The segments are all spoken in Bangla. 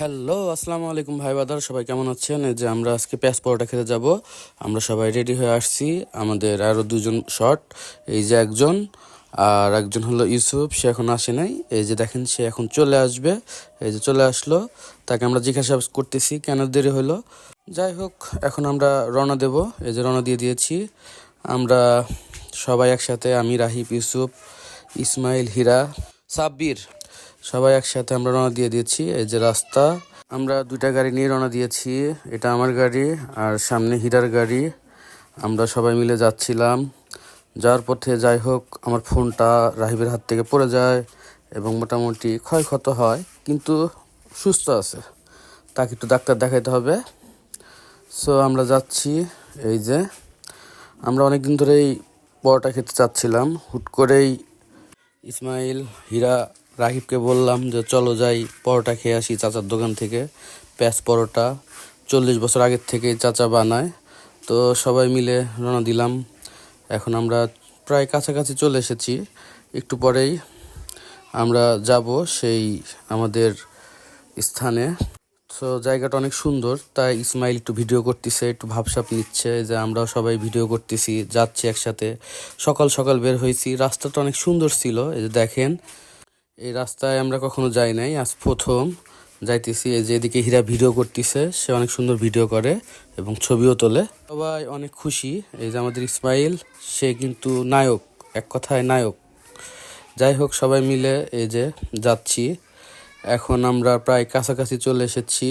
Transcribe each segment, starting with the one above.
হ্যালো, আসসালামু আলাইকুম ভাই বাদার, সবাই কেমন আছেন? এই যে আমরা আজকে পেঁয়াজ পরোটা খেতে যাব। আমরা সবাই রেডি হয়ে আসছি। আমাদের আরও দুজন শর্ট, এই যে একজন আর একজন হলো ইউসুফ, সে এখন আসে নাই। এই যে দেখেন, সে এখন চলে আসবে। এই যে চলে আসলো। তাকে আমরা জিজ্ঞাসা করতেছি কেন দেরি হলো। যাই হোক, এখন আমরা রওনা দেব। এই যে রওনা দিয়ে দিয়েছি আমরা সবাই একসাথে, আমি, রাহিব, ইউসুফ, ইসমাইল, হীরা, সাব্বির, সবাই একসাথে আমরা রওনা দিয়ে দিয়েছি। এই যে রাস্তা, আমরা দুইটা গাড়ি নিয়ে রওনা দিয়েছি। এটা আমার গাড়ি আর সামনে হীরার গাড়ি। আমরা সবাই মিলে যাচ্ছিলাম। যাওয়ার পথে যাই হোক, আমার ফোনটা রাহিবের হাত থেকে পড়ে যায় এবং মোটামুটি ক্ষয়ক্ষত হয়, কিন্তু সুস্থ আছে। তাকে একটু ডাক্তার দেখাইতে হবে। সো আমরা যাচ্ছি। এই যে আমরা অনেক দিন ধরেই পরোটা খেতে চাচ্ছিলাম। হুট করেই ইসমাইল, হীরা, রাকিবকে বললাম যে চলো যাই পরোটা খেয়ে আসি চাচার দোকান থেকে। পেঁয়াজ পরোটা 40 বছর আগের থেকে চাচা বানায়। তো সবাই মিলে রওনা দিলাম। এখন আমরা প্রায় কাছাকাছি চলে এসেছি। একটু পরেই আমরা যাব সেই আমাদের স্থানে। তো জায়গাটা অনেক সুন্দর, তাই ইসমাইল একটু ভিডিও করতেছে, একটু ভাবসাব নিচ্ছে যে আমরাও সবাই ভিডিও করতেছি, যাচ্ছি একসাথে। সকাল সকাল বের হয়েছি। রাস্তাটা অনেক সুন্দর ছিল। এই যে দেখেন, এই রাস্তায় আমরা কখনো যাই নাই, আজ প্রথম যাইতেছি। এই যে এদিকে হীরা ভিডিও করতেছে, সে অনেক সুন্দর ভিডিও করে এবং ছবিও তোলে। সবাই অনেক খুশি। এই যে আমাদের ইসমাইল, সে কিন্তু নায়ক, এক কথায় নায়ক। যাই হোক, সবাই মিলে এই যে যাচ্ছি। এখন আমরা প্রায় কাছাকাছি চলে এসেছি।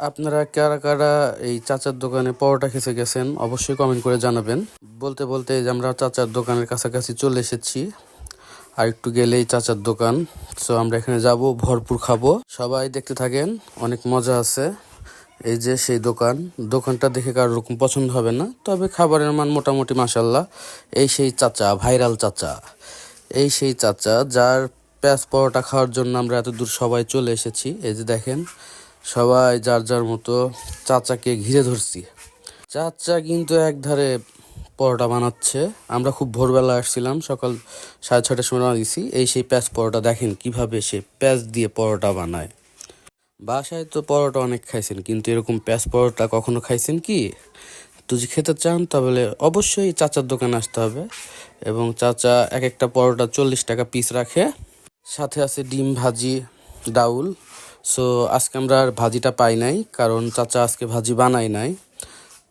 আপনারা কারা কারা এই চাচার দোকানে পরোটা খেতে গেছেন অবশ্যই কমেন্ট করে জানাবেন। বলতে বলতে এই যে আমরা চাচার দোকানের কাছাকাছি চলে এসেছি। আর একটু গেলেই চাচার দোকান। সো আমরা এখানে যাব, ভরপুর খাবো। সবাই দেখতে থাকেন, অনেক মজা আছে। এই যে সেই দোকান, দোকানটা দেখে কারোর রকম পছন্দ হবে না, তবে খাবারের মান মোটামুটি মাশাল্লাহ। এই সেই চাচা, ভাইরাল চাচা, এই সেই চাচা যার পেঁয়াজ পরোটা খাওয়ার জন্য আমরা এত দূর সবাই চলে এসেছি। এই যে দেখেন, সবাই যার যার মতো চাচাকে ঘিরে ধরছি। চাচা কিন্তু একধারে পরোটা বানাচ্ছে। আমরা খুব ভোরবেলা আসছিলাম, সকাল 6:30টার সময় রান্না দিছি। এই সেই পেঁয়াজ পরোটা দেখেন কিভাবে সে পেঁয়াজ দিয়ে পরোটা বানায়। বাসায় তো পরোটা অনেক খাইছেন, কিন্তু এরকম পেঁয়াজ পরোটা কখনো খাইছেন কি? যদি খেতে চান তাহলে অবশ্যই চাচার দোকানে আসতে হবে। এবং চাচা এক একটা পরোটা 40 টাকা পিস রাখে, সাথে আছে ডিম ভাজি, ডাউল। সো আজকে আমরা আর ভাজিটা পাই নাই, কারণ চাচা আজকে ভাজি বানাই নাই।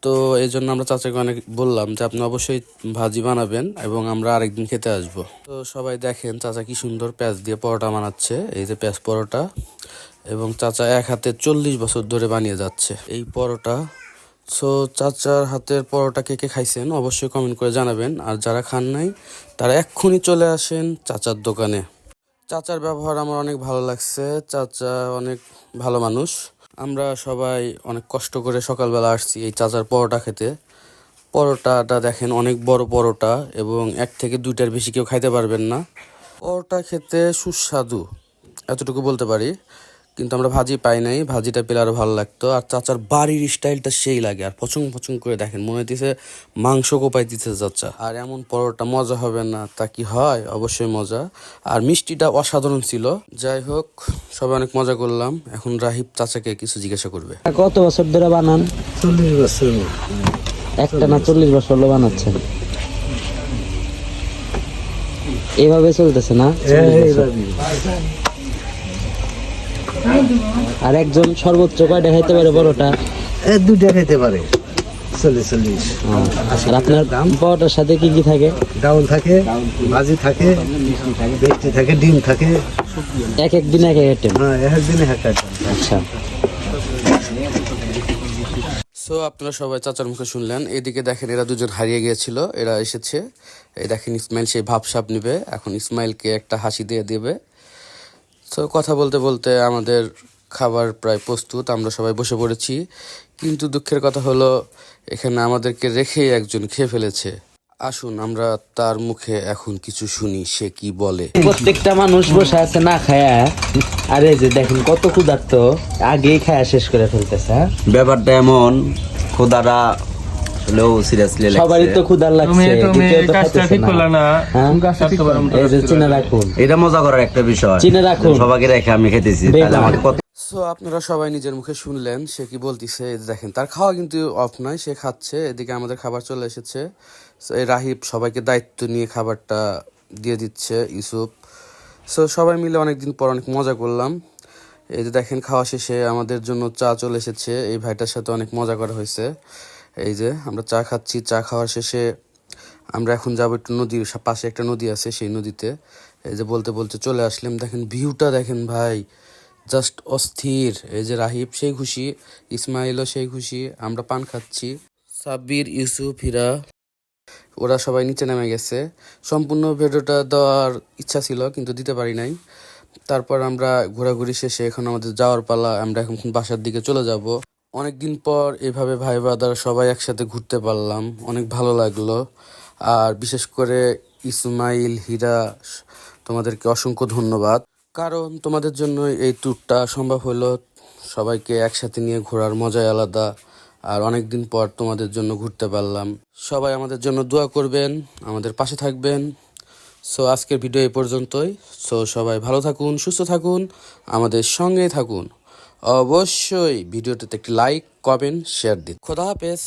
তো এই জন্য আমরা চাচাকে অনেক বললাম যে আপনি অবশ্যই ভাজি বানাবেন এবং আমরা আরেকদিন খেতে আসবো। তো সবাই দেখেন চাচা কি সুন্দর পেঁয়াজ দিয়ে পরোটা বানাচ্ছে। এই যে পেঁয়াজ পরোটা, এবং চাচা এক হাতে 40 বছর ধরে বানিয়ে যাচ্ছে এই পরোটা। সো চাচার হাতের পরোটা কে কে খাইছেন অবশ্যই কমেন্ট করে জানাবেন। আর যারা খান নাই তারা এক্ষুনি চলে আসেন চাচার দোকানে। চাচার ব্যবহার আমার অনেক ভালো লাগছে। চাচা অনেক ভালো মানুষ। আমরা সবাই অনেক কষ্ট করে সকালবেলা আসছি এই চাচার পরোটা খেতে। পরোটাটা দেখেন, অনেক বড় পরোটা এবং 1 থেকে 2টার বেশি কেউ খাইতে পারবেন না। পরোটা খেতে সুস্বাদু, এতটুকু বলতে পারি। কিন্তু আমরা ভাজি পাই নাই, ভাজিটা পেলে আরও ভালো লাগতো। আর চাচার বাড়ির স্টাইলটা সেই লাগে, আর পছন্দ পছন্দ করে দেখেন, মনে হইতেছে মাংস কোপাই দিতে চাচা। আর এমন পরোটা মজা হবে না তা কি হয়? অবশ্যই মজা। আর মিষ্টিটা অসাধারণ ছিল। যাই হোক, সবাই অনেক মজা করলাম। এখন রাহিব চাচাকে কিছু জিজ্ঞাসা করবে। কত বছর ধরে বানান? 40 বছর। একটা না 40 বছর হলো বানাচ্ছেন? এইভাবে চলতেছে না? 40 বছর। আর একজন সর্বোচ্চ কয়টা খাইতে পারে পরোটা? 2টা খেতে পারে। 40। আর আপনার পরোটার সাথে কি কি থাকে? ডাউল থাকে, ভাজি থাকে, মিষ্টি থাকে, ডিম থাকে। এক এক দিন এক এক আইটেম? হ্যাঁ, একদিনে একটা আইটেম। আচ্ছা। সো আপনারা সবাই চাচার মুখে শুনলেন। এদিকে দেখেন, এরা দুজন হারিয়ে গিয়েছিল, এরা এসেছে। এই দেখেন ইসমাইল সেই ভাবসাব নিবে, এখন ইসমাইলকে একটা হাসি দিয়ে দেবে। তো কথা বলতে বলতে আমাদের খাবার প্রায় প্রস্তুত, আমরা সবাই বসে পড়েছি। কিন্তু দুঃখের কথা হলো, এখানে আমাদেরকে রেখেই একজন খেয়ে ফেলেছে। আসুন আমরা তার মুখে এখন কিছু শুনি, সে কি বলে। প্রত্যেকটা মানুষ বসে আছে না খায়া, আর এই যে দেখেন কত ক্ষুধার্ত, আগেই খায়া শেষ করে ফেলতেছে। ব্যাপারটা এমন, খোদারা হলেও সিরিয়াসলি লাগছে। সবারই তো ক্ষুধার লাগছে, কেউ তো খাইতেছে না। হ্যাঁ? এই যে চিনে রাখুন, এটা মজা করার একটা বিষয়। চিনে রাখুন। সবাইকে রেখে আমি খেতেছি, তাহলে আমাকে কত সো আপনারা সবাই নিজের মুখে শুনলেন সে কি বলতিছে। এই যে দেখেন তার খাওয়া কিন্তু অফ নয়, সে খাচ্ছে। এদিকে আমাদের খাবার চলে এসেছে। সো এই রাহিব সবাইকে দায়িত্ব নিয়ে খাবারটা দিয়ে দিচ্ছে, ইউসুফ। সো সবাই মিলে অনেকদিন পর অনেক মজা করলাম। এই যে দেখেন খাওয়া শেষে আমাদের জন্য চা চলে এসেছে। এই ভাইটার সাথে অনেক মজা করা হয়েছে। এই যে আমরা চা খাচ্ছি, চা খাওয়ার শেষে আমরা এখন যাবো একটু নদীর পাশে, একটা নদী আছে সেই নদীতে। এই যে বলতে বলতে চলে আসলাম। দেখেন ভিউটা দেখেন ভাই, জাস্ট অস্থির। এই যে রাহিব সেই খুশি, ইসমাইলও সেই খুশি, আমরা পান খাচ্ছি। সাব্বির, ইউসুফ, হীরা ওরা সবাই নিচে নেমে গেছে। সম্পূর্ণ ভিডিওটা দেওয়ার ইচ্ছা ছিল কিন্তু দিতে পারি নাই। তারপর আমরা ঘোরাঘুরি শেষে এখন আমাদের যাওয়ার পালা, আমরা এখন বাসার দিকে চলে যাব। অনেকদিন পর এভাবে ভাই ব্রাদার সবাই একসাথে ঘুরতে পারলাম, অনেক ভালো লাগলো। আর বিশেষ করে ইসমাইল, হীরা, তোমাদেরকে অসংখ্য ধন্যবাদ, কারণ তোমাদের জন্য এই ট্যুরটা সম্ভব হলো। সবাইকে একসাথে নিয়ে ঘোরার মজাই আলাদা। আর অনেক দিন পর তোমাদের জন্য ঘুরতে পারলাম। সবাই আমাদের জন্য দোয়া করবেন, আমাদের পাশে থাকবেন। সো আজকের ভিডিও এই পর্যন্তই। সো সবাই ভালো থাকুন, সুস্থ থাকুন, আমাদের সঙ্গেই থাকুন। অবশ্যই ভিডিওটিতে একটি লাইক, কমেন্ট, শেয়ার দিন। খোদা হাফেজ।